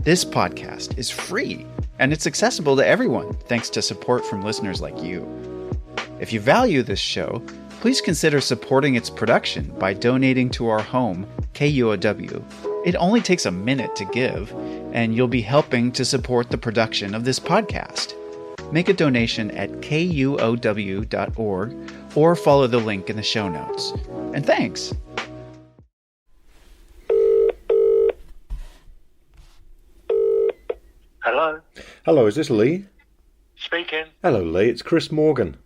This podcast is free, and it's accessible to everyone thanks to support from listeners like you. If you value this show, please consider supporting its production by donating to our home, KUOW. It only takes a minute to give, and you'll be helping to support the production of this podcast. Make a donation at kuow.org or follow the link in the show notes. And thanks! Hello? Hello, is this Lee? Speaking. Hello, Lee. It's Chris Morgan.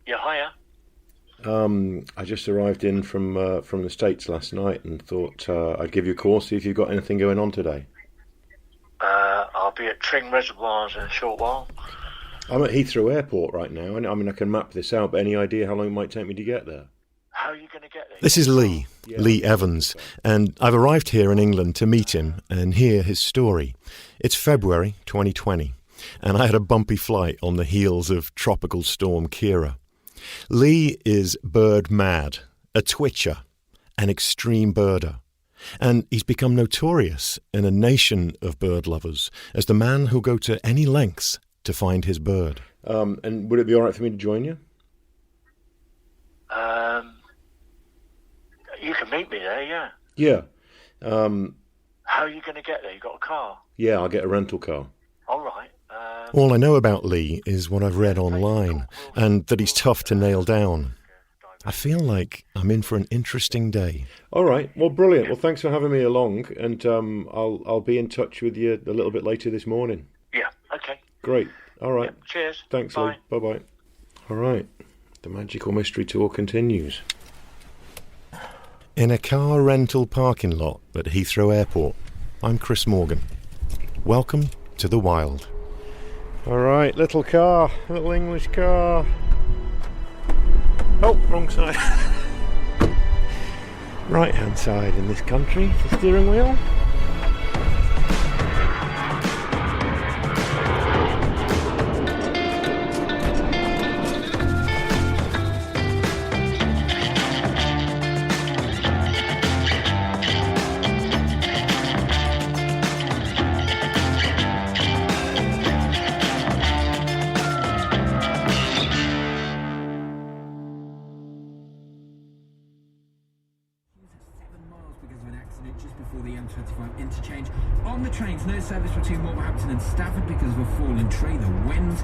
Yeah, hiya. I just arrived in from the States last night and thought I'd give you a call, see if you've got anything going on today. I'll be at Tring Reservoirs in a short while. I'm at Heathrow Airport right now, and I mean, I can map this out, but any idea how long it might take me to get there? How are you going to get there? This is Lee Evans, and I've arrived here in England to meet him and hear his story. It's February 2020, and I had a bumpy flight on the heels of Tropical Storm Kira. Lee is bird mad, a twitcher, an extreme birder, and he's become notorious in a nation of bird lovers as the man who'll go to any lengths to find his bird. And would it be all right for me to join you? You can meet me there, yeah. Yeah. How are you going to get there? You got a car? Yeah, I'll get a rental car. All right. All I know about Lee is what I've read online, and that he's tough to nail down. I feel like I'm in for an interesting day. All right. Well, brilliant. Well, thanks for having me along, and I'll be in touch with you a little bit later this morning. Yeah, okay. Great. All right. Yeah, cheers. Thanks, Bye. Lee. Bye-bye. All right. The magical mystery tour continues. In a car rental parking lot at Heathrow Airport, I'm Chris Morgan. Welcome to the wild. All right, little car, little English car. Oh, wrong side. Right-hand side in this country, the steering wheel. Just before the M25 interchange. On the trains, no service between Wolverhampton and Stafford because of a fallen tree, the winds.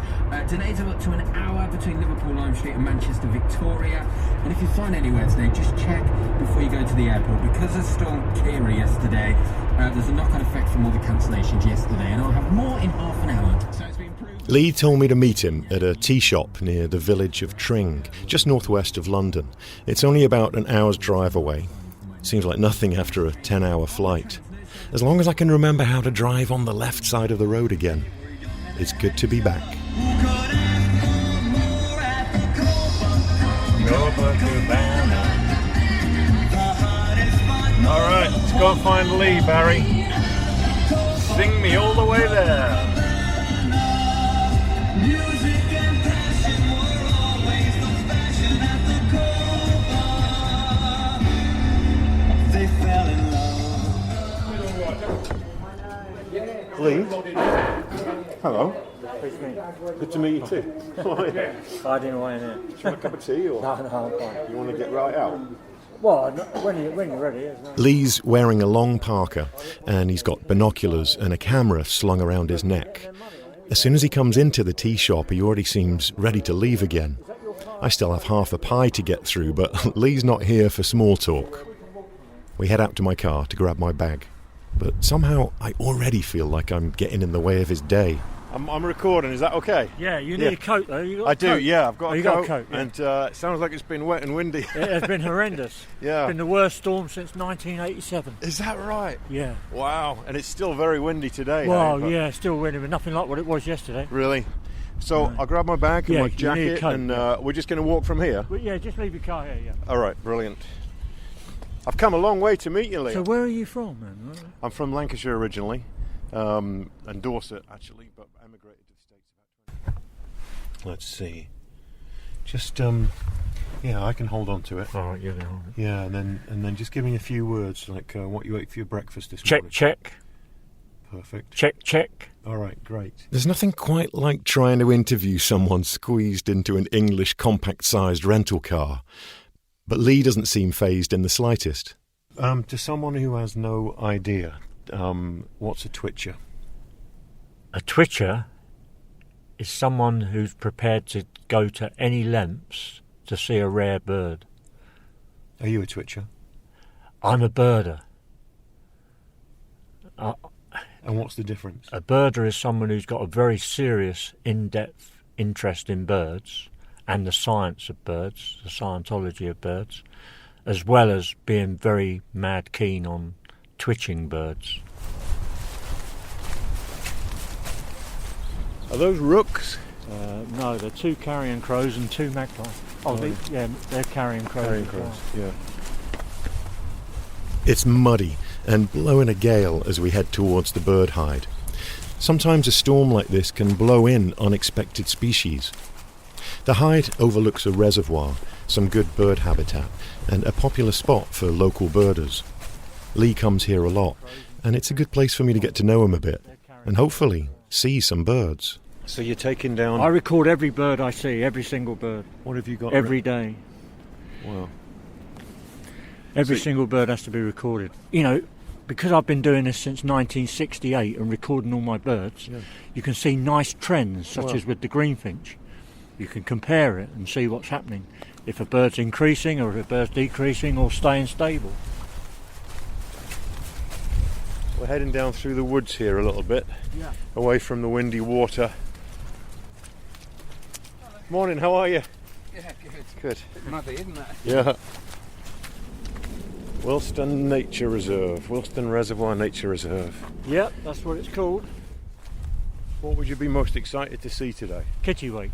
Delays of up to an hour between Liverpool Lime Street and Manchester Victoria. And if you find anywhere today, just check before you go to the airport. Because of Storm Kira yesterday, there's a knock-on effect from all the cancellations yesterday, and I'll have more in half an hour. So it's been proved. Lee told me to meet him at a tea shop near the village of Tring, just northwest of London. It's only about an hour's drive away. Seems like nothing after a 10-hour flight. As long as I can remember how to drive on the left side of the road again. It's good to be back. All right, let's go and find Lee, Barry. Sing me all the way there. Lee? Hello. Good to meet you too. I didn't want to. Do you want a cup of tea or No, I'm fine. you want to get right out? Well, when you're ready, isn't it? Lee's wearing a long parka, and he's got binoculars and a camera slung around his neck. As soon as he comes into the tea shop, he already seems ready to leave again. I still have half a pie to get through, but Lee's not here for small talk. We head out to my car to grab my bag. But somehow I already feel like I'm getting in the way of his day. I'm recording, is that okay? Yeah, you need a coat though. You got I a do, coat? yeah, I've got Oh, a you coat, got a coat, yeah. and it sounds like it's been wet and windy. It has been horrendous. Yeah. It's been the worst storm since 1987. Is that right? Yeah. Wow, and it's still very windy today. Well, hey? yeah, still windy, but nothing like what it was yesterday. Really? So No. I'll grab my bag and Yeah, my you need a jacket, coat, and yeah. we're just going to walk from here. But yeah, just leave your car here, yeah. All right, brilliant. I've come a long way to meet you, Lee. So where are you from, man? I'm from Lancashire originally, and Dorset actually, but emigrated to the States about 20. Let's see. Just yeah, I can hold on to it. All right, yeah, hold it. Yeah, and then just give me a few words like what you ate for your breakfast this Check, morning. check. Perfect. Check. All right, great. There's nothing quite like trying to interview someone squeezed into an English compact-sized rental car. But Lee doesn't seem fazed in the slightest. To someone who has no idea, what's a twitcher? A twitcher is someone who's prepared to go to any lengths to see a rare bird. Are you a twitcher? I'm a birder. And what's the difference? A birder is someone who's got a very serious, in-depth interest in birds and the science of birds, the scientology of birds, as well as being very mad keen on twitching birds. Are those rooks? No, they're 2 carrion crows and 2 magpies. They're carrion crows. Carrion crows, yeah. It's muddy and blowing a gale as we head towards the bird hide. Sometimes a storm like this can blow in unexpected species. The hide overlooks a reservoir, some good bird habitat, and a popular spot for local birders. Lee comes here a lot, and it's a good place for me to get to know him a bit, and hopefully see some birds. So you're taking down... I record every bird I see, every single bird. What have you got? Every day. Wow. Every single bird has to be recorded. You know, because I've been doing this since 1968 and recording all my birds, you can see nice trends, such as with the greenfinch. You can compare it and see what's happening. If a bird's increasing or if a bird's decreasing or staying stable. We're heading down through the woods here a little bit, away from the windy water. Morning, how are you? Yeah, good. Good. Muddy, isn't it? Yeah. Wilston Nature Reserve, Wilston Reservoir Nature Reserve. Yep, that's what it's called. What would you be most excited to see today? Kittiwake.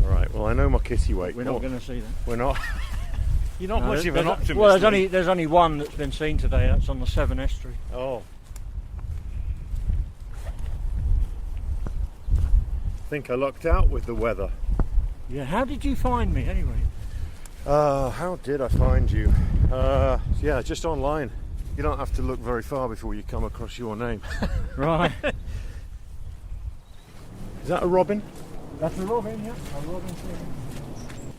All right, well I know my kittiwake. We're not going to see that. We're not? You're not much of an optimist. Well, there's only one that's been seen today. That's on the Severn Estuary. Oh. I think I lucked out with the weather. Yeah, how did you find me anyway? How did I find you? Yeah, just online. You don't have to look very far before you come across your name. Right. Is that a robin? That's a robin, yeah. A robin.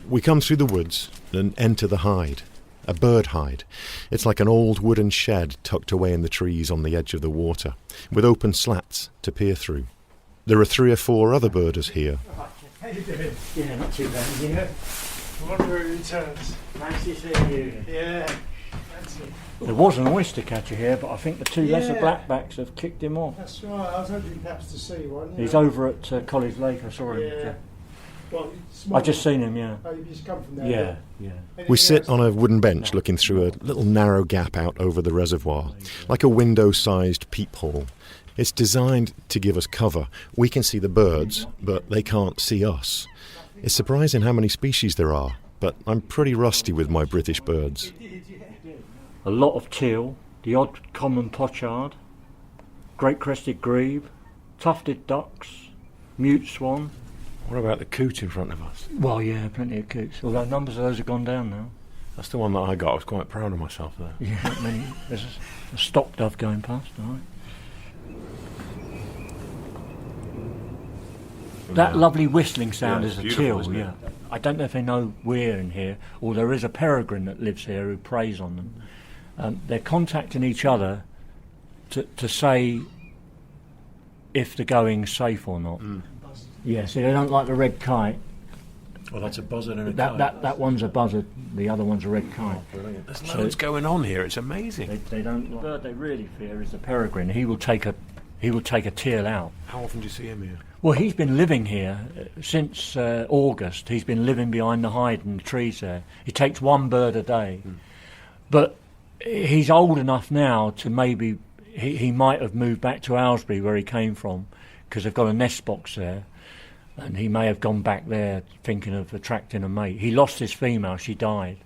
We come through the woods and enter the hide, a bird hide. It's like an old wooden shed tucked away in the trees on the edge of the water, with open slats to peer through. There are 3 or 4 other birders here. How you doing? Yeah, not too bad. Yeah. Wonder who returns. Nice to see you. Yeah. That's it. There was an oyster catcher here, but I think the 2 lesser blackbacks have kicked him off. That's right. I was hoping perhaps to see one. He's over at College Lake. I saw him. Yeah. Well, I just seen him. Yeah. Oh, you've just come from there. Yeah. Yeah. We sit on a wooden bench looking through a little narrow gap out over the reservoir, like a window-sized peephole. It's designed to give us cover. We can see the birds, but they can't see us. It's surprising how many species there are, but I'm pretty rusty with my British birds. A lot of teal, the odd common pochard, great crested grebe, tufted ducks, mute swan. What about the coot in front of us? Well, yeah, plenty of coots. Although numbers of those have gone down now. That's the one that I got. I was quite proud of myself there. Yeah, not many. There's a stock dove going past. All right. That lovely whistling sound is a teal, yeah. I don't know if they know we're in here, or there is a peregrine that lives here who preys on them. They're contacting each other to say if the going's safe or not. Yeah, see, they don't like the red kite. Well, that's a buzzard and a kite. That one's a buzzard, the other one's a red kite. Brilliant. There's loads going on here. It's amazing. They don't. The bird they really fear is the peregrine. He will take a teal out. How often do you see him here? Well, he's been living here since August. He's been living behind the hide and the trees there. He takes 1 bird a day. But he's old enough now to maybe... He might have moved back to Aylesbury, where he came from, because they've got a nest box there. And he may have gone back there thinking of attracting a mate. He lost his female. She died.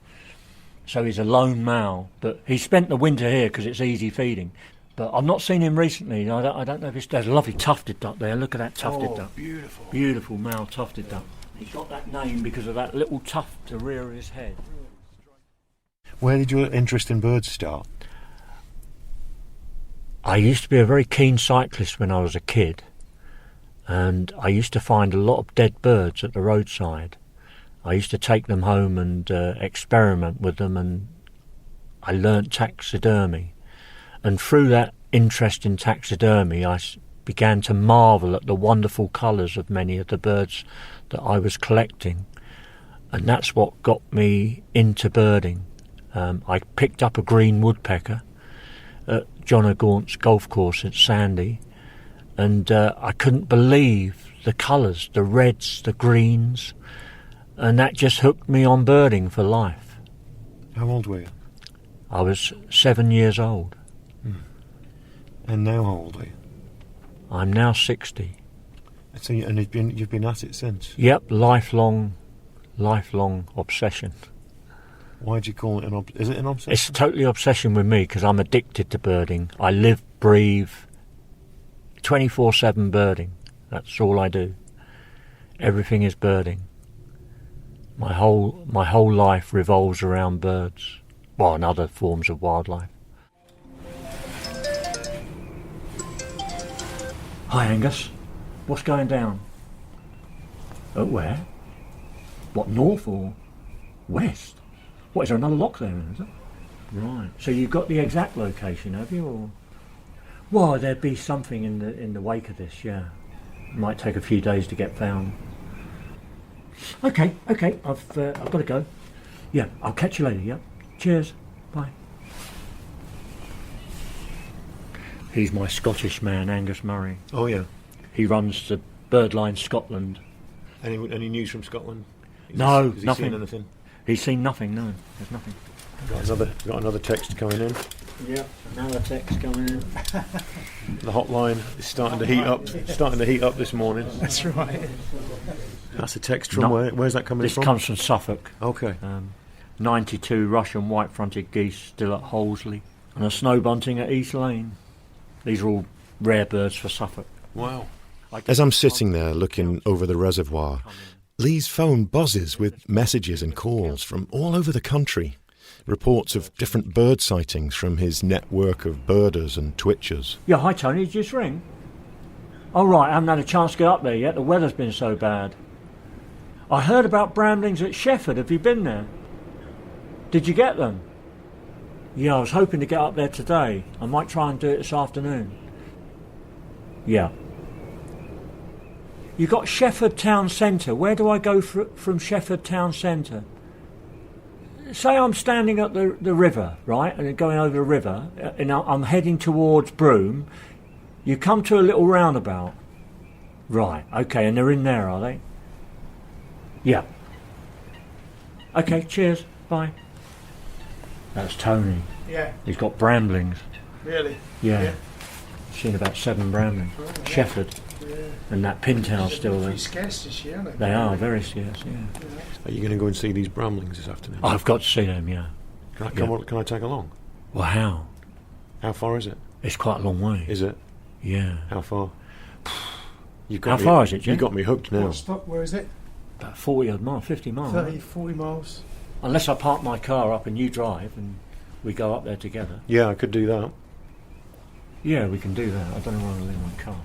So he's a lone male. But he spent the winter here because it's easy feeding. But I've not seen him recently. I don't know if there's a lovely tufted duck there. Look at that tufted duck. Beautiful. Beautiful male tufted duck. He's got that name because of that little tuft to rear his head. Where did your interest in birds start? I used to be a very keen cyclist when I was a kid, and I used to find a lot of dead birds at the roadside. I used to take them home and experiment with them, and I learnt taxidermy. And through that interest in taxidermy, I began to marvel at the wonderful colours of many of the birds that I was collecting. And that's what got me into birding. I picked up a green woodpecker at John O'Gaunt's golf course at Sandy, and I couldn't believe the colours, the reds, the greens, and that just hooked me on birding for life. How old were you? I was 7 years old. And now how old are you? I'm now 60. So you've been at it since? Yep, lifelong obsession. Why do you call it is it an obsession? It's totally obsession with me because I'm addicted to birding. I live, breathe, 24/7 birding. That's all I do. Everything is birding. My whole life revolves around birds, well, and other forms of wildlife. Hi, Angus. What's going down? Where? What, north or west? What, is there another lock there, is it? Right. So you've got the exact location, have you? Or? Well, there'd be something in the wake of this, yeah. Might take a few days to get found. Okay. I've got to go. Yeah, I'll catch you later. Yep. Cheers. Bye. He's my Scottish man, Angus Murray. Oh yeah. He runs the Birdline Scotland. Any news from Scotland? No, has he nothing. Seen anything? He's seen nothing. No, there's nothing. Got another text coming in. Yeah, another text coming in. The hotline is starting to heat up. Starting to heat up this morning. That's right. That's a text from where? Where's that coming from? This comes from Suffolk. Okay. 92 Russian white-fronted geese still at Hollesley, and a snow bunting at East Lane. These are all rare birds for Suffolk. Wow. As I'm sitting there looking over the reservoir, Lee's phone buzzes with messages and calls from all over the country. Reports of different bird sightings from his network of birders and twitchers. Yeah, hi Tony, did you just ring? Oh right, I haven't had a chance to get up there yet, the weather's been so bad. I heard about bramblings at Shefford, have you been there? Did you get them? Yeah, I was hoping to get up there today. I might try and do it this afternoon. Yeah. You got Shefford Town Centre. Where do I go from Shefford Town Centre? Say I'm standing at the river, right, and going over the river, and I'm heading towards Broome. You come to a little roundabout. Right, okay, and they're in there, are they? Yeah. Okay, cheers, bye. That's Tony. Yeah. He's got bramblings. Really? Yeah. Seen about 7 bramblings. Oh, yeah. Shefford. Yeah. And that pintail's still there. Pretty scarce this year, aren't They are very scarce, yeah. Are you going to go and see these bramblings this afternoon? I've got to see them, yeah. Can I come on? Can I tag along? Well, how? How far is it? It's quite a long way. Is it? Yeah. How far? How far is it, Jim? You got me hooked now. What stop? Where is it? About 40 odd miles, 50 miles. 30, Right? 40 miles. Unless I park my car up and you drive and we go up there together. Yeah, I could do that. Yeah, we can do that. I don't know where I leave my car.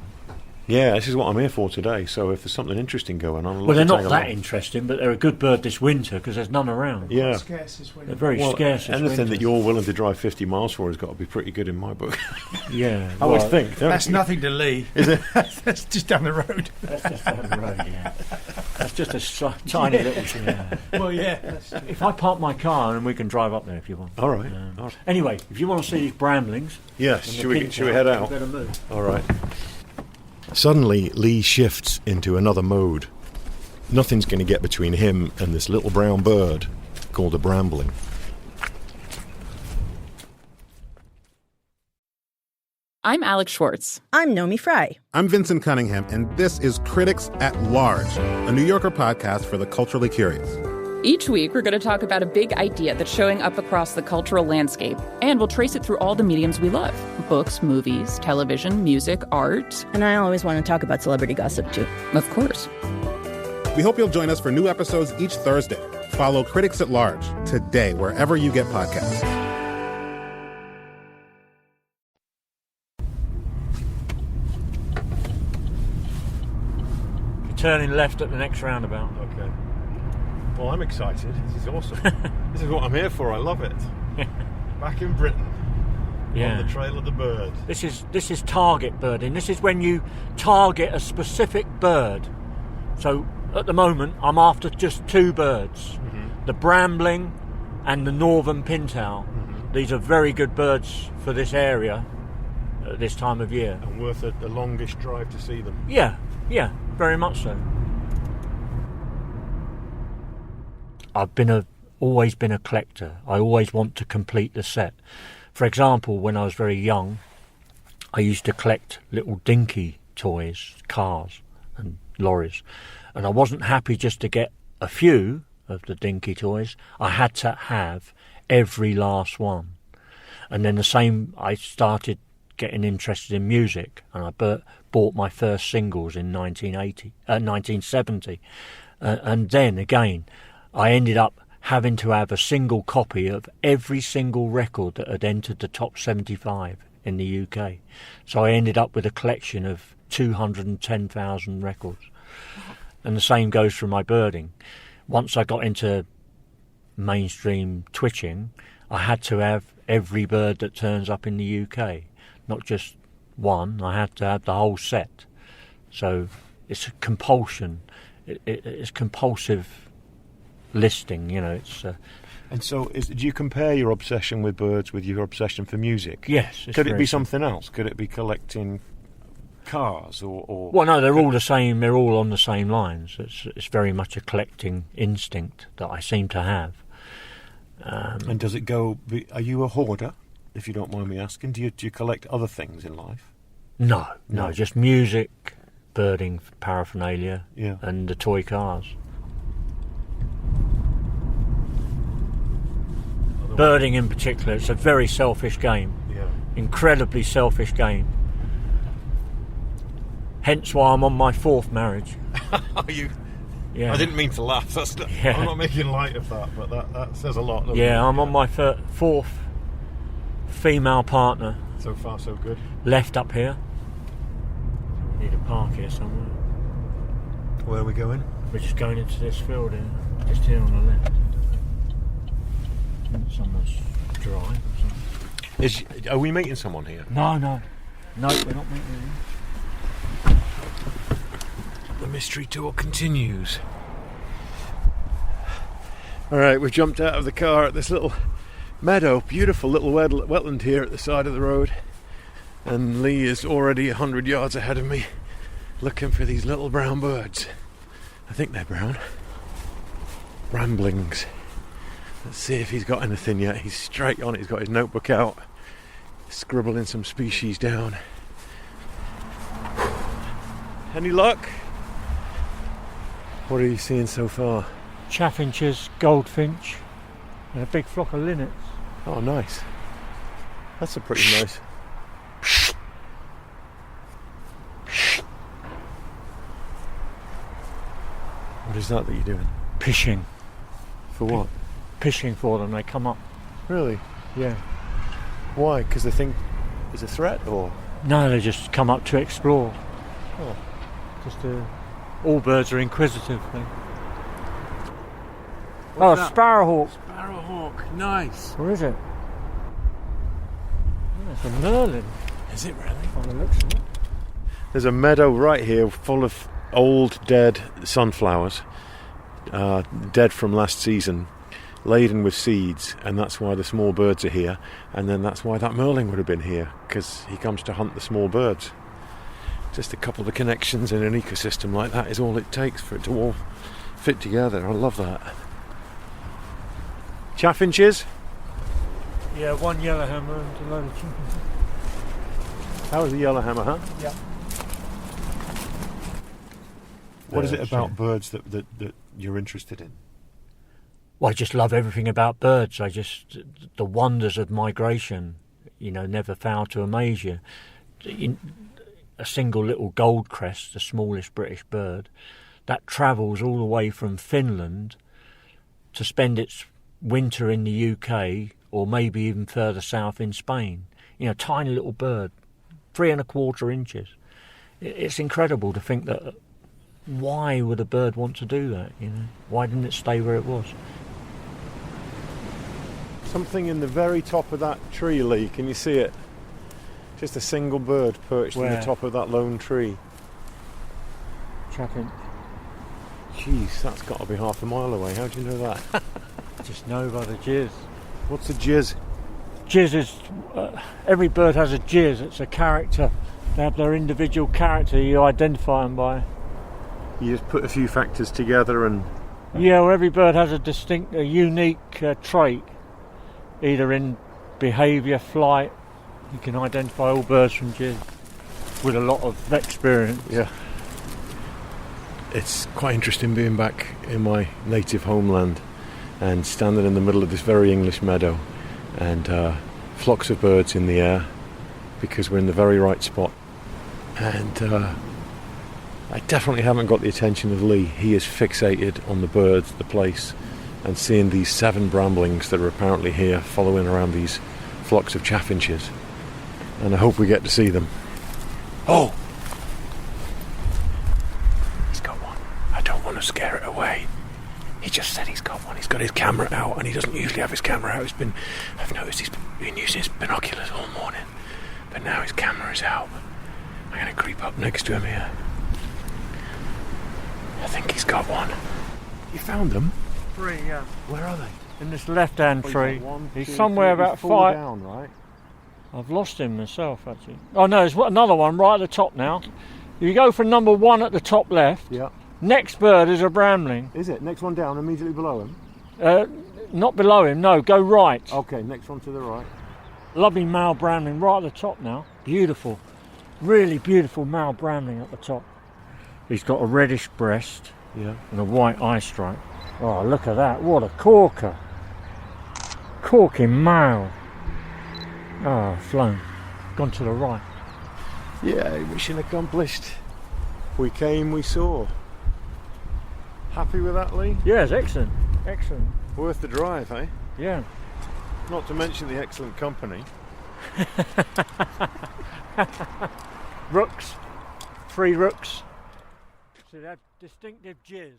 Yeah, this is what I'm here for today. So if there's something interesting going on, well, they're not that interesting, but they're a good bird this winter because there's none around. Yeah, Scarce this winter. They're very scarce. Anything that you're willing to drive 50 miles for has got to be pretty good in my book. Yeah, I always think. That's nothing to Lee. Is it? That's just down the road. That's just down the road. Yeah, that's just a tiny little. Yeah. Well, yeah. If I park my car and we can drive up there if you want. All right. All right. Anyway, if you want to see these bramblings, yes. Should we head out? Better move. All right. Suddenly, Lee shifts into another mode. Nothing's going to get between him and this little brown bird called a brambling. I'm Alex Schwartz. I'm Nomi Fry. I'm Vincent Cunningham, and this is Critics at Large, a New Yorker podcast for the culturally curious. Each week, we're going to talk about a big idea that's showing up across the cultural landscape, and we'll trace it through all the mediums we love. Books, movies, television, music, art. And I always want to talk about celebrity gossip, too. Of course. We hope you'll join us for new episodes each Thursday. Follow Critics at Large today, wherever you get podcasts. turning left at the next roundabout. Okay. Well, I'm excited. This is awesome. This is what I'm here for. I love it. Back in Britain. Yeah. On the trail of the bird. This is target birding. This is when you target a specific bird. So at the moment, I'm after just 2 birds: the brambling and the northern pintail. These are very good birds for this area at this time of year. And worth the longest drive to see them. Yeah, very much so. I've always been a collector. I always want to complete the set. For example, when I was very young, I used to collect little dinky toys, cars and lorries. And I wasn't happy just to get a few of the dinky toys. I had to have every last one. And then I started getting interested in music, and I bought my first singles in 1970. And then again, I ended up having to have a single copy of every single record that had entered the top 75 in the UK. So I ended up with a collection of 210,000 records. And the same goes for my birding. Once I got into mainstream twitching, I had to have every bird that turns up in the UK, not just one. I had to have the whole set. So it's a compulsion. It's compulsive listing, it's and so do you compare your obsession with birds with your obsession for music? Yes. Could it be something else? Could it be collecting cars or well, no, they're all the same. They're all on the same lines. It's very much a collecting instinct that I seem to have. And does it go, are you a hoarder, if you don't mind me asking? Do you collect other things in life? No, just music, birding paraphernalia, and the toy cars. Birding in particular, it's a very selfish game. Yeah. Incredibly selfish game. Hence why I'm on my 4th marriage. Are you? Yeah. I didn't mean to laugh. I'm not making light of that, but that says a lot. I'm on my 4th female partner. So far, so good. Left up here. Need a park here somewhere. Where are we going? We're just going into this field here. Just here on the left. Someone's drive or something. Are we meeting someone here? No, we're not meeting anyone. The mystery tour continues. Alright, we've jumped out of the car at this little meadow, beautiful little wetland here at the side of the road, and Lee is already 100 yards ahead of me looking for these little brown birds. I think they're brown. Ramblings. Let's see if he's got anything yet. He's straight on it. He's got his notebook out, scribbling some species down. Any luck? What are you seeing so far? Chaffinches, goldfinch, and a big flock of linnets. Oh, nice. That's a pretty nice. What is that you're doing? Pishing. For what? Pishing for them. They come up. Really? Yeah. Why? Because they think there's a threat, or? No, they just come up to explore. Oh. All birds are inquisitive. Oh, sparrowhawk. Sparrowhawk, nice. Where is it? Oh, it's a merlin. Is it really? On the looks of it. There's a meadow right here full of old, dead sunflowers, dead from last season, laden with seeds, and that's why the small birds are here, and then that's why that merlin would have been here, because he comes to hunt the small birds. Just a couple of connections in an ecosystem like that is all it takes for it to all fit together. I love that. Chaffinches? Yeah, one yellowhammer and a load of chickens. That was a yellowhammer, huh? Yeah. What is it about birds that you're interested in? Well, I just love everything about birds. The wonders of migration, never fail to amaze you. A single little goldcrest, the smallest British bird, that travels all the way from Finland to spend its winter in the UK, or maybe even further south in Spain. Tiny little bird, 3¼ inches. It's incredible to think that why would a bird want to do that, you know? Why didn't it stay where it was? Something in the very top of that tree, Lee. Can you see it? Just a single bird perched in the top of that lone tree. Chaffinch. Jeez, that's got to be half a mile away. How do you know that? Just know by the jizz. What's a jizz? Jizz is... every bird has a jizz. It's a character. They have their individual character you identify them by. You just put a few factors together and... Yeah, well, every bird has a unique trait, either in behaviour, flight. You can identify all birds from jizz with a lot of experience. Yeah. It's quite interesting being back in my native homeland and standing in the middle of this very English meadow and flocks of birds in the air because we're in the very right spot. And I definitely haven't got the attention of Lee. He is fixated on the birds, the place, and seeing these 7 bramblings that are apparently here following around these flocks of chaffinches. And I hope we get to see them. Oh! He's got one. I don't want to scare it away. He just said he's got one. He's got his camera out, and he doesn't usually have his camera out. I've noticed he's been using his binoculars all morning, but now his camera is out. I'm going to creep up next to him here. I think he's got one. You found them? 3, yeah. Where are they? In this left-hand tree. He's somewhere about 5. Down, right? I've lost him myself, actually. Oh no, there's another one right at the top now. You go for number 1 at the top left. Yeah. Next bird is a brambling. Is it? Next one down, immediately below him? Not below him, no, go right. Okay, next one to the right. Lovely male brambling right at the top now. Beautiful. Really beautiful male brambling at the top. He's got a reddish breast, yeah, and a white eye stripe. Oh, look at that. What a corker. Corking male. Oh, flown. Gone to the right. Yeah, mission accomplished. We came, we saw. Happy with that, Lee? Yes, excellent. Excellent. Worth the drive, eh? Yeah. Not to mention the excellent company. Rooks. 3 rooks. So they have distinctive jizz.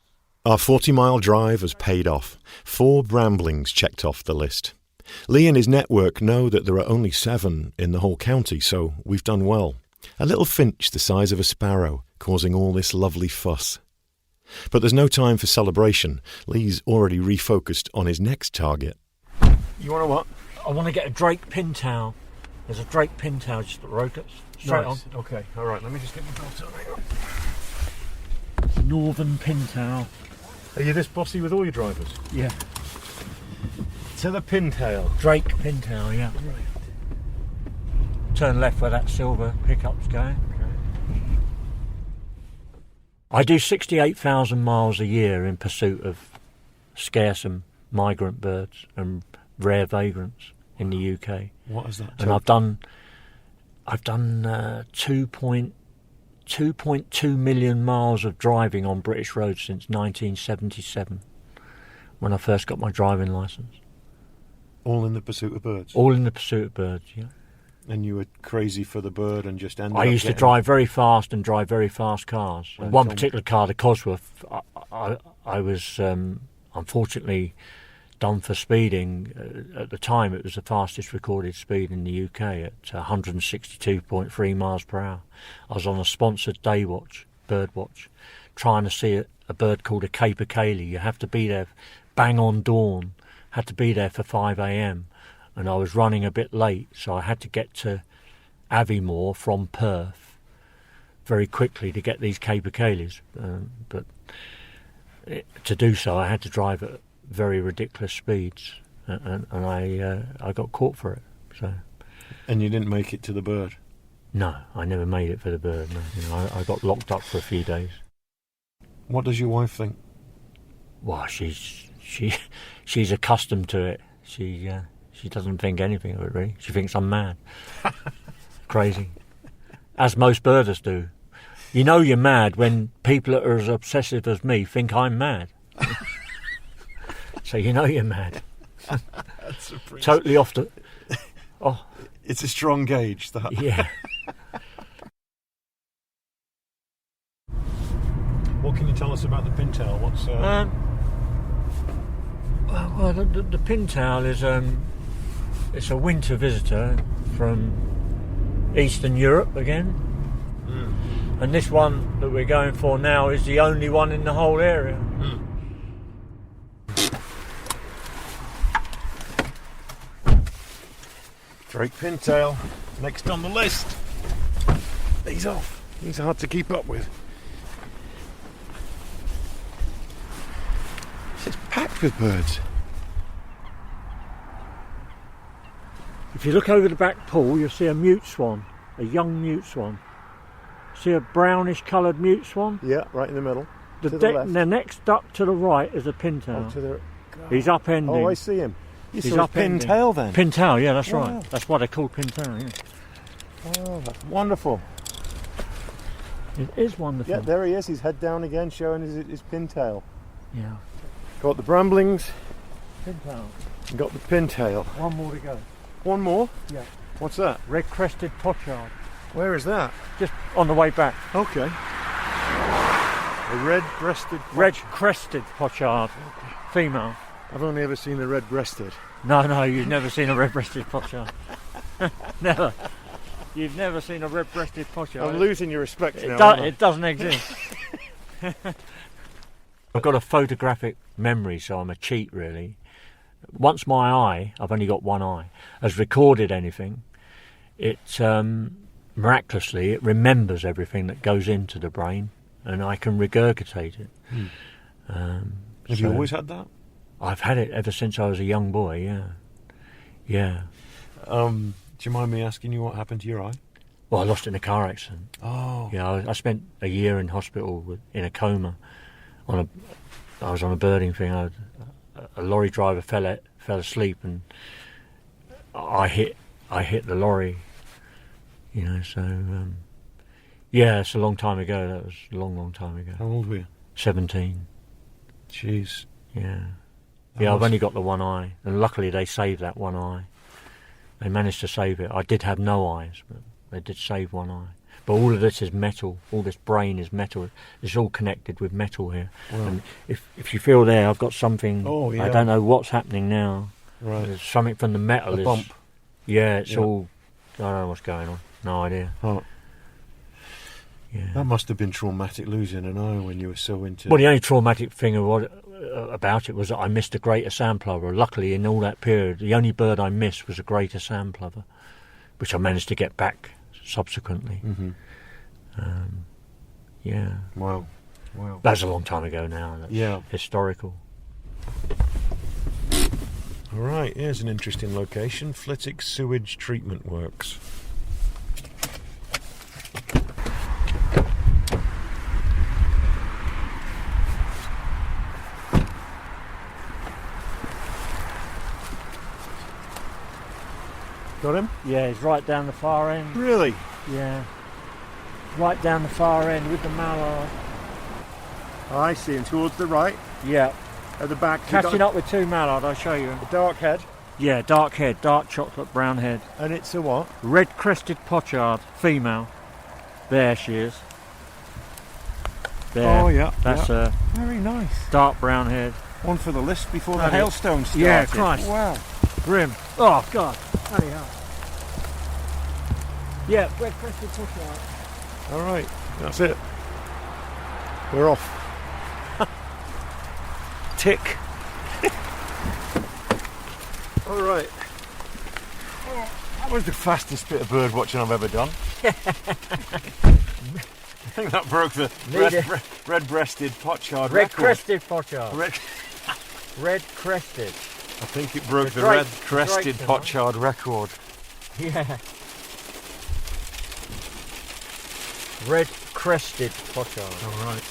Our 40-mile drive has paid off. 4 bramblings checked off the list. Lee and his network know that there are only 7 in the whole county, so we've done well. A little finch the size of a sparrow, causing all this lovely fuss. But there's no time for celebration. Lee's already refocused on his next target. You want to what? I want to get a drake pintail. There's a drake pintail just at the road. Straight on. Okay, all right, let me just get my belt on. Northern pintail. Are you this bossy with all your drivers? Yeah. To the pintail. Drake pintail, yeah. Right. Turn left where that silver pickup's going. I do 68,000 miles a year in pursuit of scarce and migrant birds and rare vagrants in the UK. What is that? And I've done 2.2 million miles of driving on British roads since 1977, when I first got my driving licence. All in the pursuit of birds? All in the pursuit of birds, yeah. And you were crazy for the bird and just ended up I used to drive very fast and drive very fast cars. One particular car, the Cosworth, I was unfortunately done for speeding. At the time, it was the fastest recorded speed in the UK at 162.3 miles per hour. I was on a sponsored day watch, bird watch, trying to see a bird called a capercaillie. You have to be there bang on dawn, had to be there for 5 a.m, and I was running a bit late, so I had to get to Aviemore from Perth very quickly to get these capercaillies. But to do so, I had to drive at very ridiculous speeds, and I got caught for it. So. And you didn't make it to the bird? No, I never made it for the bird. No. You know, I got locked up for a few days. What does your wife think? Well, she's accustomed to it. She doesn't think anything of it, really. She thinks I'm mad. Crazy. As most birders do. You know you're mad when people that are as obsessive as me think I'm mad. So you know you're mad. That's totally off the... Oh. It's a strong gauge, that. Yeah. What What can you tell us about the pintail? What's Well, the pintail is it's a winter visitor from Eastern Europe again, and this one that we're going for now is the only one in the whole area. Drake pintail, next on the list. He's off. He's hard to keep up with. It's packed with birds. If you look over the back pool, you'll see a mute swan, a young mute swan. See a brownish coloured mute swan? Yeah, right in the middle. To the left. The next duck to the right is a pintail. He's upending. Oh, I see him. He's upending. Pintail then? Pintail, yeah, that's Wow. right. That's why they're called pintail, yeah. Oh, that's wonderful. It is wonderful. Yeah, there he is. He's head down again, showing his pintail. Yeah. Got the bramblings. Pintail. And got the pintail. One more to go. One more? Yeah. What's that? Red-crested pochard. Where is that? Just on the way back. Okay. A red-breasted pochard. Red-crested pochard. Female. I've only ever seen a red-breasted. No, you've never seen a red-breasted pochard. Never. You've never seen a red-breasted pochard. I'm losing your respect now. It doesn't exist. I've got a photographic memory, so I'm a cheat, really. Once my eye, I've only got one eye, has recorded anything, it miraculously it remembers everything that goes into the brain, and I can regurgitate it. Have you always had that? I've had it ever since I was a young boy. Yeah. Do you mind me asking you what happened to your eye? Well, I lost it in a car accident. Oh. Yeah, I spent a year in hospital in a coma. I was on a birding thing. A lorry driver fell asleep, and I hit the lorry. So yeah, it's a long time ago. That was a long time ago. How old were you? 17. Jeez. Yeah. I've only got the one eye, and luckily they saved that one eye. They managed to save it. I did have no eyes, but they did save one eye. But all of this is metal. All this brain is metal. It's all connected with metal here. Wow. And if you feel there, I've got something. Oh, yeah. I don't know what's happening now. Right. There's something from the metal. A bump. Yeah, it's all. I don't know what's going on. No idea. Oh. Yeah. That must have been traumatic, losing an eye when you were so into. Well, the only traumatic thing about it was that I missed a greater sandplover. Luckily, in all that period, the only bird I missed was a greater sandplover, which I managed to get back subsequently. Mm-hmm. Yeah. Wow. That's a long time ago now. That's historical. All right, here's an interesting location. Flitwick Sewage Treatment Works. Got him? Yeah, he's right down the far end. Really? Yeah. Right down the far end with the mallard. Oh, I see him towards the right. Yeah. At the back. Catching up with two mallard, I'll show you. A dark head. Yeah, dark head, dark chocolate brown head. And it's a what? Red-crested pochard, female. There she is. There. Oh, yeah. That's a very nice. Dark brown head. One for the list before the hailstone started. Yeah, Christ. Wow. Grim. Oh, God. Bloody hell. Yeah, red-crested pochard. All right, that's it. We're off. Tick. All right. That was the fastest bit of bird watching I've ever done. I think that broke the red-breasted pochard Red-crested pochard. Red-crested. I think it broke the red-crested pochard record. Yeah. Red-crested pochard. All right.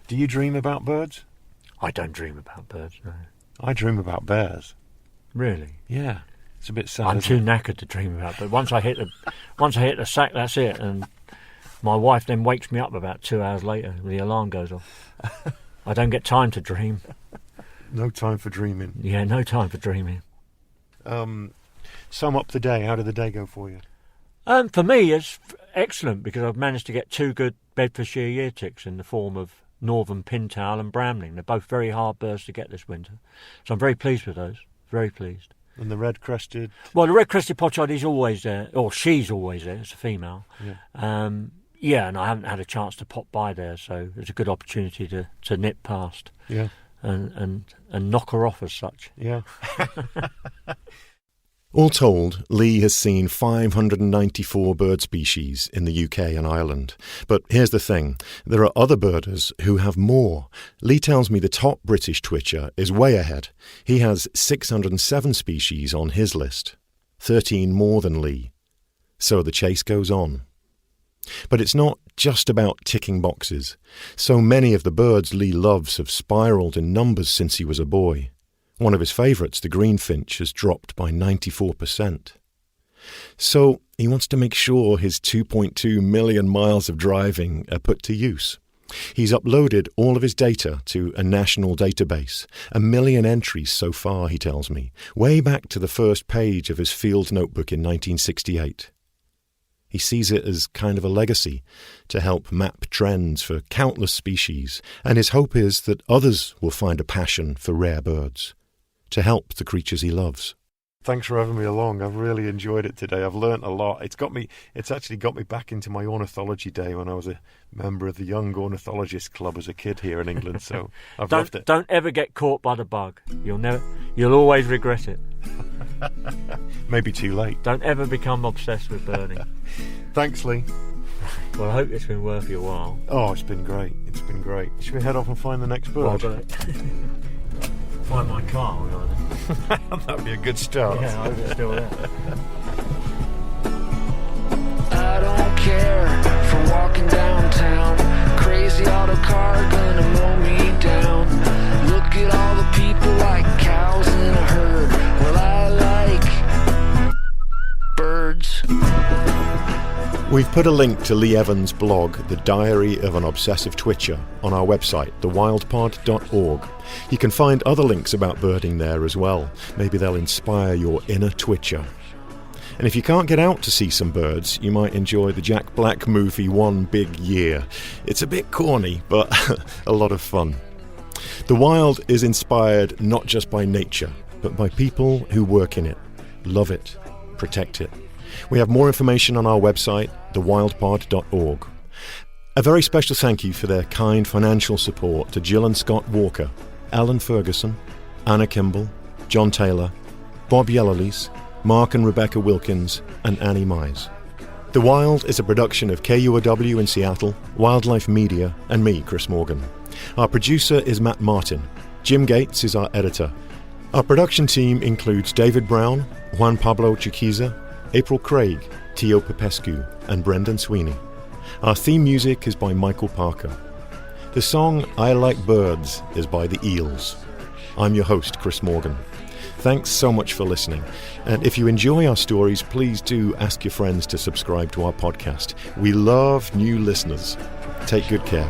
Do you dream about birds? I don't dream about birds, no. I dream about bears. Really? Yeah. It's a bit sad. I'm too knackered to dream about, but once I hit the sack, that's it. And my wife then wakes me up about 2 hours later. The alarm goes off. I don't get time to dream. No time for dreaming. Yeah, no time for dreaming. Sum up the day. How did the day go for you? For me, it's excellent because I've managed to get two good Bedfordshire year ticks in the form of northern pintail and bramling. They're both very hard birds to get this winter. So I'm very pleased with those, very pleased. And the red-crested? Well, the red-crested pochard is always there, or she's always there, it's a female. Yeah. And I haven't had a chance to pop by there, so it's a good opportunity to nip past. Yeah. And knock her off as such. Yeah. All told, Lee has seen 594 bird species in the UK and Ireland. But here's the thing, there are other birders who have more. Lee tells me the top British twitcher is way ahead. He has 607 species on his list, 13 more than Lee. So the chase goes on. But it's not just about ticking boxes. So many of the birds Lee loves have spiralled in numbers since he was a boy. One of his favourites, the greenfinch, has dropped by 94%. So he wants to make sure his 2.2 million miles of driving are put to use. He's uploaded all of his data to a national database, 1 million entries so far, he tells me, way back to the first page of his field notebook in 1968. He sees it as kind of a legacy to help map trends for countless species, and his hope is that others will find a passion for rare birds, to help the creatures he loves. Thanks for having me along. I've really enjoyed it today. I've learnt a lot. It's actually got me back into my ornithology day when I was a member of the Young Ornithologist Club as a kid here in England, so I've loved it. Don't ever get caught by the bug. You'll always regret it. Maybe too late. Don't ever become obsessed with birding. Thanks, Lee. Well, I hope it's been worth your while. Oh, it's been great. It's been great. Should we head off and find the next bird? Well, find my car. That'd be a good start. Yeah, I hope it's still there. I don't care for walking downtown. Crazy auto car gonna mow me down. Look at all the people like cows in a herd. Well, I like birds. We've put a link to Lee Evans' blog, The Diary of an Obsessive Twitcher, on our website, thewildpod.org. You can find other links about birding there as well. Maybe they'll inspire your inner twitcher. And if you can't get out to see some birds, you might enjoy the Jack Black movie One Big Year. It's a bit corny, but a lot of fun. The Wild is inspired not just by nature, but by people who work in it, love it, protect it. We have more information on our website, thewildpod.org. A very special thank you for their kind financial support to Jill and Scott Walker, Alan Ferguson, Anna Kimball, John Taylor, Bob Yellowlees, Mark and Rebecca Wilkins, and Annie Mize. The Wild is a production of KUOW in Seattle, Wildlife Media, and me, Chris Morgan. Our producer is Matt Martin. Jim Gates is our editor. Our production team includes David Brown, Juan Pablo Chiquiza, April Craig, Tio Popescu, and Brendan Sweeney. Our theme music is by Michael Parker. The song I Like Birds is by the Eels. I'm your host, Chris Morgan. Thanks so much for listening. And if you enjoy our stories, please do ask your friends to subscribe to our podcast. We love new listeners. Take good care.